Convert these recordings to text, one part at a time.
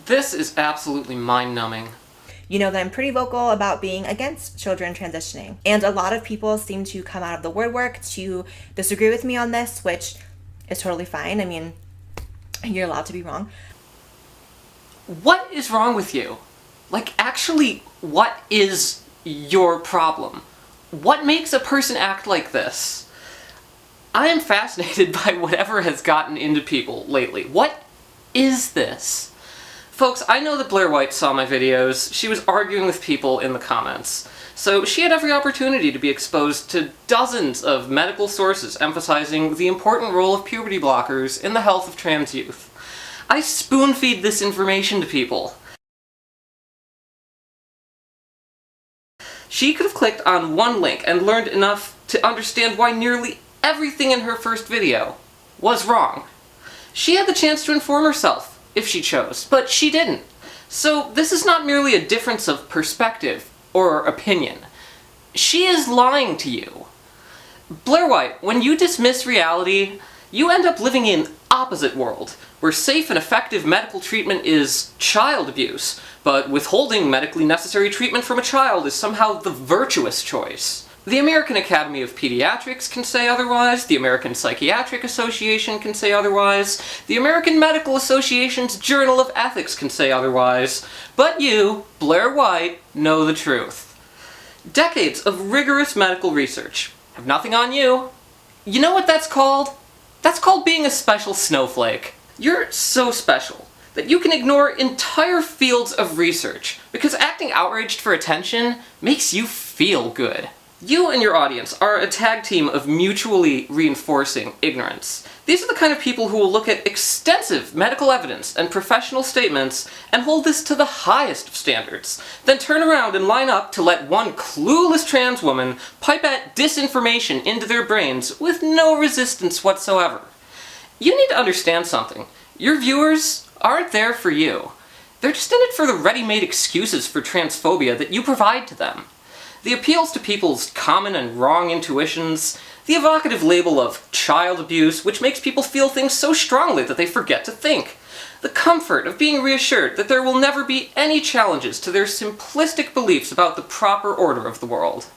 This is absolutely mind-numbing. You know that I'm pretty vocal about being against children transitioning. And a lot of people seem to come out of the woodwork to disagree with me on this, which is totally fine. I mean, you're allowed to be wrong. What is wrong with you? Like, actually, what is your problem? What makes a person act like this? I am fascinated by whatever has gotten into people lately. What is this? Folks, I know that Blaire White saw my videos. She was arguing with people in the comments. So she had every opportunity to be exposed to dozens of medical sources emphasizing the important role of puberty blockers in the health of trans youth. I spoon-feed this information to people. She could have clicked on one link and learned enough to understand why nearly everything in her first video was wrong. She had the chance to inform herself, if she chose, but she didn't. So this is not merely a difference of perspective or opinion. She is lying to you. Blaire White, when you dismiss reality, you end up living in opposite world, where safe and effective medical treatment is child abuse, but withholding medically necessary treatment from a child is somehow the virtuous choice. The American Academy of Pediatrics can say otherwise, the American Psychiatric Association can say otherwise, the American Medical Association's Journal of Ethics can say otherwise, but you, Blaire White, know the truth. Decades of rigorous medical research have nothing on you. You know what that's called? That's called being a special snowflake. You're so special that you can ignore entire fields of research because acting outraged for attention makes you feel good. You and your audience are a tag team of mutually reinforcing ignorance. These are the kind of people who will look at extensive medical evidence and professional statements and hold this to the highest of standards, then turn around and line up to let one clueless trans woman pipette disinformation into their brains with no resistance whatsoever. You need to understand something. Your viewers aren't there for you. They're just in it for the ready-made excuses for transphobia that you provide to them. The appeals to people's common and wrong intuitions, the evocative label of child abuse, which makes people feel things so strongly that they forget to think, the comfort of being reassured that there will never be any challenges to their simplistic beliefs about the proper order of the world.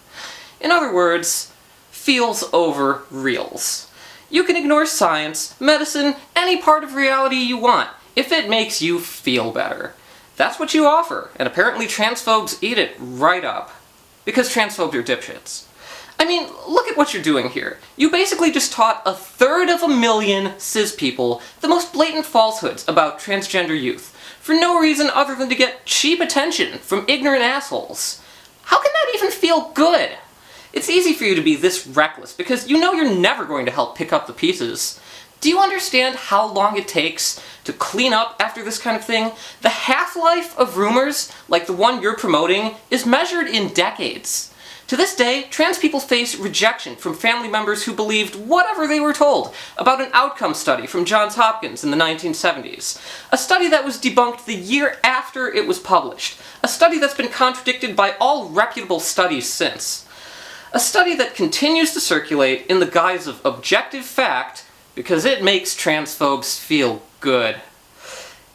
In other words, feels over reals. You can ignore science, medicine, any part of reality you want, if it makes you feel better. That's what you offer, and apparently transphobes eat it right up. Because transphobes are dipshits. I mean, look at what you're doing here. You basically just taught 1/3 cis people the most blatant falsehoods about transgender youth, for no reason other than to get cheap attention from ignorant assholes. How can that even feel good? It's easy for you to be this reckless, because you know you're never going to help pick up the pieces. Do you understand how long it takes to clean up after this kind of thing? The half-life of rumors, like the one you're promoting, is measured in decades. To this day, trans people face rejection from family members who believed whatever they were told about an outcome study from Johns Hopkins in the 1970s. A study that was debunked the year after it was published. A study that's been contradicted by all reputable studies since. A study that continues to circulate in the guise of objective fact because it makes transphobes feel good.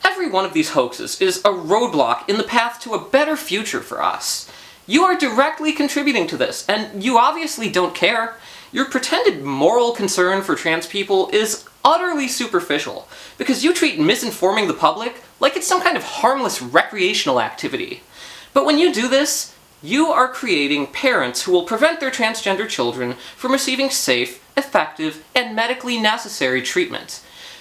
Every one of these hoaxes is a roadblock in the path to a better future for us. You are directly contributing to this, and you obviously don't care. Your pretended moral concern for trans people is utterly superficial, because you treat misinforming the public like it's some kind of harmless recreational activity. But when you do this, you are creating parents who will prevent their transgender children from receiving safe, effective, and medically necessary treatment.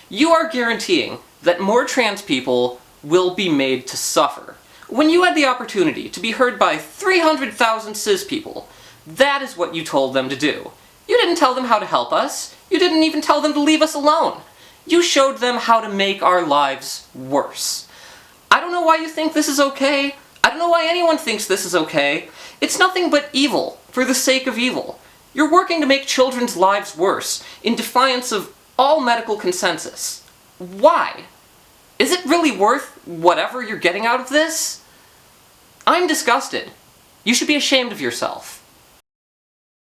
You are guaranteeing that more trans people will be made to suffer. When you had the opportunity to be heard by 300,000 cis people, that is what you told them to do. You didn't tell them how to help us. You didn't even tell them to leave us alone. You showed them how to make our lives worse. I don't know why you think this is okay. I don't know why anyone thinks this is okay. It's nothing but evil for the sake of evil. You're working to make children's lives worse, in defiance of all medical consensus. Why? Is it really worth whatever you're getting out of this? I'm disgusted. You should be ashamed of yourself.